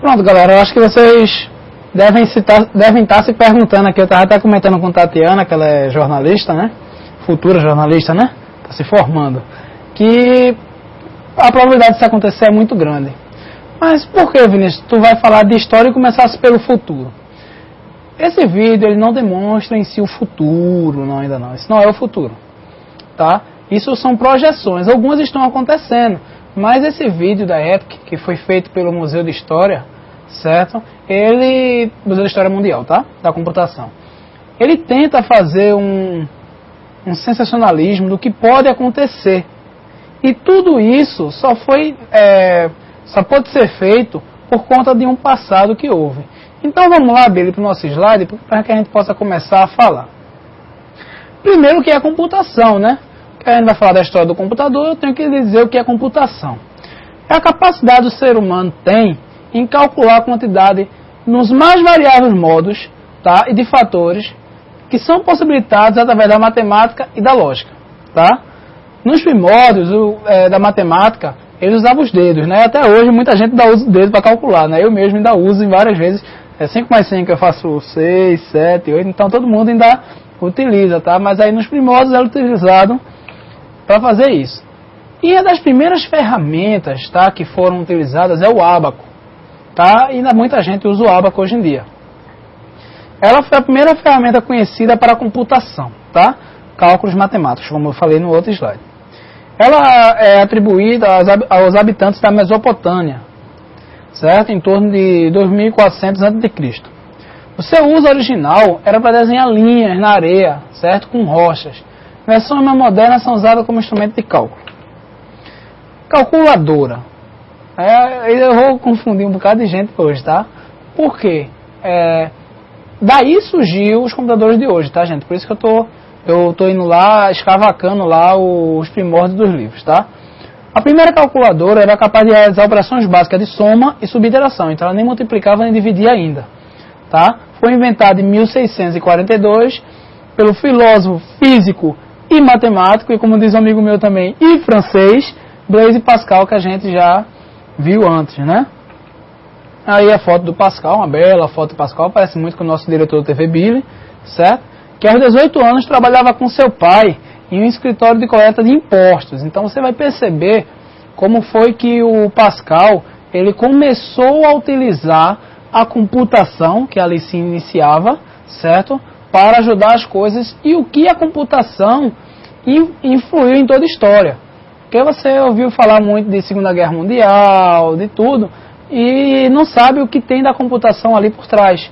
Pronto, galera, eu acho que vocês devem estar se perguntando aqui. Eu estava até comentando com Tatiana, que ela é jornalista, né? Futura jornalista, né? Está se formando. Que a probabilidade disso acontecer é muito grande. Mas por que, Vinícius, tu vai falar de história e começasse pelo futuro? Esse vídeo ele não demonstra em si o futuro, não, ainda não. Isso não é o futuro, tá? Isso são projeções. Algumas estão acontecendo. Mas esse vídeo da EPIC, que foi feito pelo Museu de História, certo? Museu de História Mundial, tá? Da computação. Ele tenta fazer um sensacionalismo do que pode acontecer. E tudo isso só pode ser feito por conta de um passado que houve. Então vamos lá, Billy, para o nosso slide, para que a gente possa começar a falar. Primeiro, o que é a computação, né? Que a gente vai falar da história do computador, eu tenho que dizer o que é computação. É a capacidade do ser humano tem em calcular a quantidade nos mais variáveis modos, tá? E de fatores que são possibilitados através da matemática e da lógica, tá? Nos primórdios da matemática, eles usavam os dedos, né? Até hoje muita gente ainda usa o dedo para calcular, né? Eu mesmo ainda uso em várias vezes. 5 mais 5 eu faço 6, 7, 8, então todo mundo ainda utiliza, tá? Mas aí nos primórdios era utilizado para fazer isso. E uma das primeiras ferramentas, tá, que foram utilizadas é o ábaco, tá? E ainda muita gente usa o ábaco hoje em dia. Ela foi a primeira ferramenta conhecida para a computação, tá? Cálculos matemáticos, como eu falei no outro slide. Ela é atribuída aos habitantes da Mesopotâmia, certo? Em torno de 2400 a.C. O seu uso original era para desenhar linhas na areia, certo? Com rochas. Versões mais modernas são usadas como instrumento de cálculo. Calculadora. Eu vou confundir um bocado de gente hoje, tá? Por quê? Daí surgiu os computadores de hoje, tá, gente? Por isso que eu tô indo lá, escavacando lá os primórdios dos livros, tá? A primeira calculadora era capaz de realizar operações básicas de soma e subtração, então ela nem multiplicava nem dividia ainda, tá? Foi inventada em 1642 pelo filósofo, físico e matemático, e como diz um amigo meu também, e francês, Blaise Pascal, que a gente já viu antes, né? Aí a foto do Pascal, uma bela foto do Pascal, parece muito com o nosso diretor do TV Billy, certo? Que aos 18 anos trabalhava com seu pai em um escritório de coleta de impostos. Então você vai perceber como foi que o Pascal ele começou a utilizar a computação, que ali se iniciava, certo? Para ajudar as coisas e o que a computação influiu em toda a história. Porque você ouviu falar muito de Segunda Guerra Mundial, de tudo, e não sabe o que tem da computação ali por trás.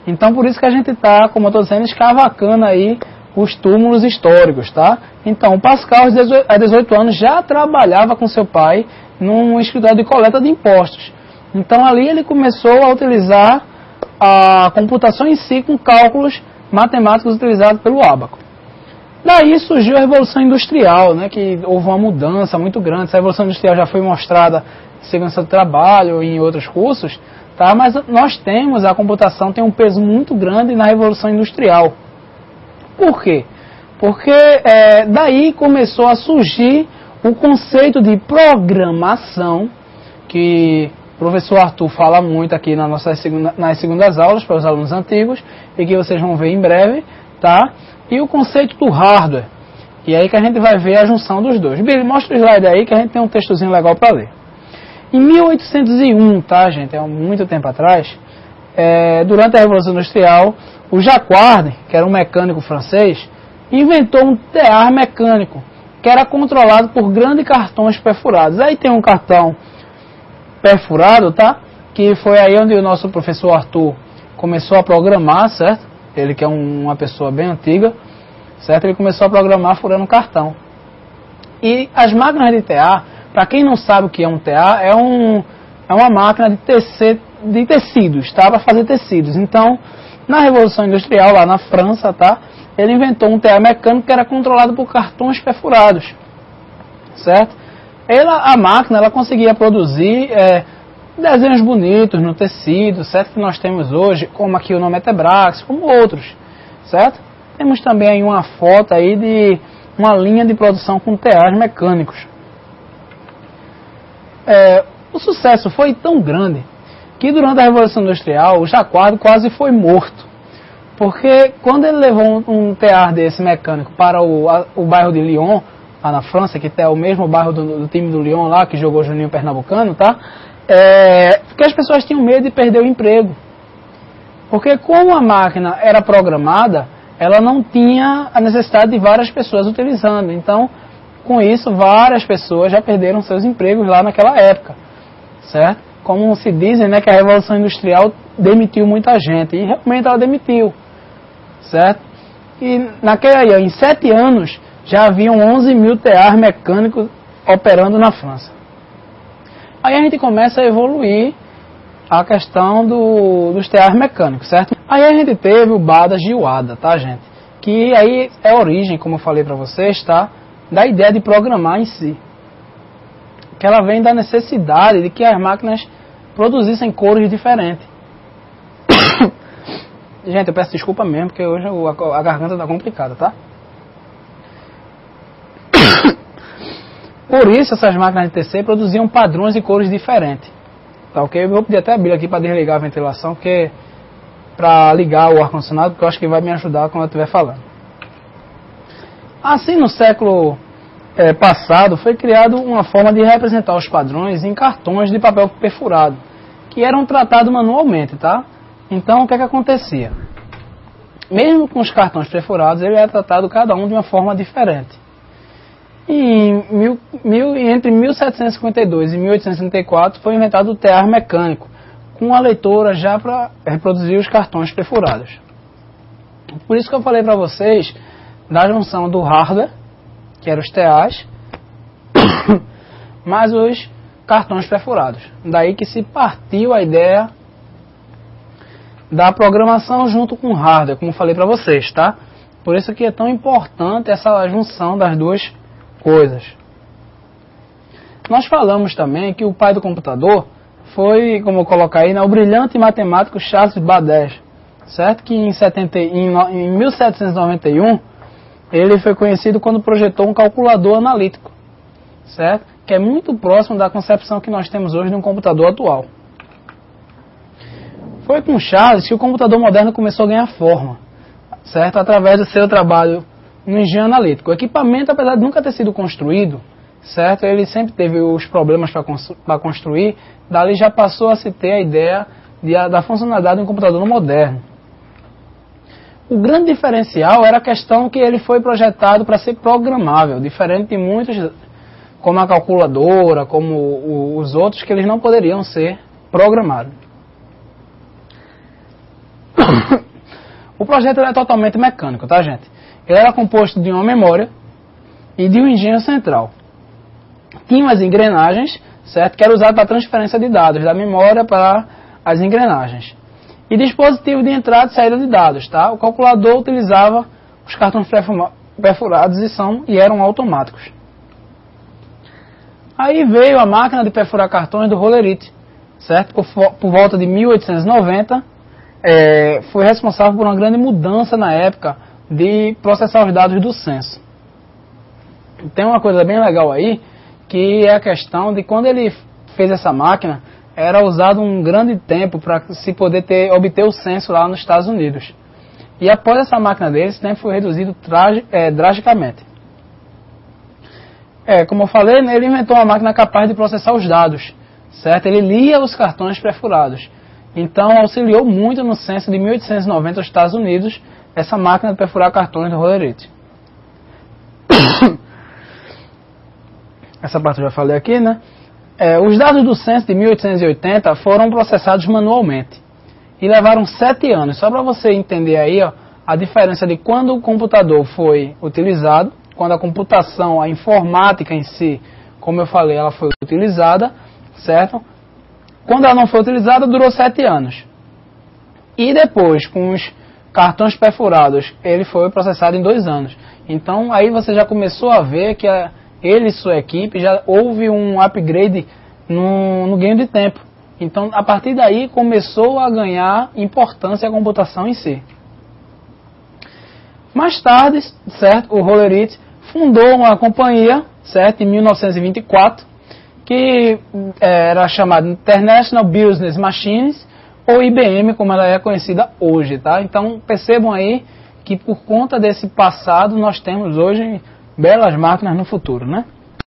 Então por isso que a gente está, como eu estou dizendo, escavacando aí os túmulos históricos, tá? Então o Pascal, aos 18 anos, já trabalhava com seu pai num escritório de coleta de impostos. Então ali ele começou a utilizar a computação em si com cálculos matemáticos utilizados pelo ábaco. Daí surgiu a Revolução Industrial, né, que houve uma mudança muito grande. Essa Revolução Industrial já foi mostrada em Segurança do Trabalho e em outros cursos, tá? Mas a computação tem um peso muito grande na Revolução Industrial. Por quê? Porque daí começou a surgir o conceito de programação, que o professor Arthur fala muito aqui nas segundas aulas para os alunos antigos, e que vocês vão ver em breve, tá? E o conceito do hardware. E aí que a gente vai ver a junção dos dois. Billy, mostra o slide aí que a gente tem um textozinho legal para ler. Em 1801, tá, gente? É muito tempo atrás. Durante a Revolução Industrial, o Jacquard, que era um mecânico francês, inventou um tear mecânico, que era controlado por grandes cartões perfurados. Aí tem um cartão perfurado, tá? Que foi aí onde o nosso professor Arthur começou a programar, certo? Ele que é uma pessoa bem antiga, certo? Ele começou a programar furando cartão. E as máquinas de tear, para quem não sabe o que é um tear, é uma máquina de tecidos, tá? Para fazer tecidos. Então, na Revolução Industrial, lá na França, tá? Ele inventou um tear mecânico que era controlado por cartões perfurados, certo? A máquina ela conseguia produzir desenhos bonitos no tecido, certo? Que nós temos hoje, como aqui o nome é Tebrax, como outros, certo? Temos também aí uma foto aí de uma linha de produção com teares mecânicos. O sucesso foi tão grande que durante a Revolução Industrial o Jacquard quase foi morto. Porque quando ele levou um tear desse mecânico para o bairro de Lyon, lá na França, que é o mesmo bairro do time do Lyon lá, que jogou Juninho Pernambucano, tá? Porque as pessoas tinham medo de perder o emprego. Porque como a máquina era programada, ela não tinha a necessidade de várias pessoas utilizando. Então, com isso, várias pessoas já perderam seus empregos lá naquela época, certo? Como se dizem, né, que a Revolução Industrial demitiu muita gente, e realmente ela demitiu, certo? E em 7 anos, já haviam 11 mil tear mecânicos operando na França. Aí a gente começa a evoluir a questão dos tear mecânicos, certo? Aí a gente teve o Badas de Wada, tá, gente? Que aí é a origem, como eu falei para vocês, tá? Da ideia de programar em si. Que ela vem da necessidade de que as máquinas produzissem cores diferentes. Gente, eu peço desculpa mesmo, porque hoje a garganta tá complicada, tá? Por isso essas máquinas de TC produziam padrões de cores diferentes. Tá, ok? Eu vou pedir até a Bíblia aqui para desligar a ventilação, porque para ligar o ar-condicionado, porque eu acho que vai me ajudar quando eu estiver falando. Assim, no século passado, foi criada uma forma de representar os padrões em cartões de papel perfurado, que eram tratados manualmente, tá? Então, o que acontecia? Mesmo com os cartões perfurados, ele era tratado cada um de uma forma diferente. E entre 1752 e 1834 foi inventado o tear mecânico, com a leitora já para reproduzir os cartões perfurados. Por isso que eu falei para vocês da junção do hardware, que eram os tears, mais os cartões perfurados. Daí que se partiu a ideia da programação junto com o hardware, como eu falei para vocês, tá? Por isso que é tão importante essa junção das duas coisas. Nós falamos também que o pai do computador foi, como eu colocar aí, o brilhante matemático Charles Babbage, certo? Que em 1791 ele foi conhecido quando projetou um calculador analítico, certo? Que é muito próximo da concepção que nós temos hoje de um computador atual. Foi com Charles que o computador moderno começou a ganhar forma, certo? Através do seu trabalho no engenho analítico. O equipamento, apesar de nunca ter sido construído, certo? Ele sempre teve os problemas para construir, dali já passou a se ter a ideia da funcionalidade de um computador moderno. O grande diferencial era a questão que ele foi projetado para ser programável, diferente de muitos, como a calculadora, como os outros, que eles não poderiam ser programados. O projeto era totalmente mecânico, tá, gente? Ele era composto de uma memória e de um engenho central. Tinha as engrenagens, certo? Que era usado para a transferência de dados da memória para as engrenagens. E dispositivo de entrada e saída de dados, tá? O calculador utilizava os cartões perfurados e eram automáticos. Aí veio a máquina de perfurar cartões do Hollerith, certo? Por volta de 1890, foi responsável por uma grande mudança na época de processar os dados do censo. Tem uma coisa bem legal aí, que é a questão de quando ele fez essa máquina, era usado um grande tempo para se poder obter o censo lá nos Estados Unidos. E após essa máquina dele, esse tempo foi reduzido drasticamente. Como eu falei, ele inventou uma máquina capaz de processar os dados, certo? Ele lia os cartões perfurados. Então, auxiliou muito no censo de 1890 nos Estados Unidos, essa máquina de perfurar cartões do Hollerith. Essa parte eu já falei aqui, né? Os dados do censo de 1880 foram processados manualmente e levaram 7 anos. Só para você entender aí, ó, a diferença de quando o computador foi utilizado, quando a computação, a informática em si, como eu falei, ela foi utilizada, certo? Quando ela não foi utilizada, durou 7 anos. E depois, com os cartões perfurados, ele foi processado em 2 anos. Então, aí você já começou a ver que ele e sua equipe já houve um upgrade no ganho de tempo. Então, a partir daí, começou a ganhar importância a computação em si. Mais tarde, certo, o Hollerith fundou uma companhia, certo, em 1924, que era chamada International Business Machines, ou IBM, como ela é conhecida hoje, tá? Então percebam aí que por conta desse passado nós temos hoje belas máquinas no futuro, né?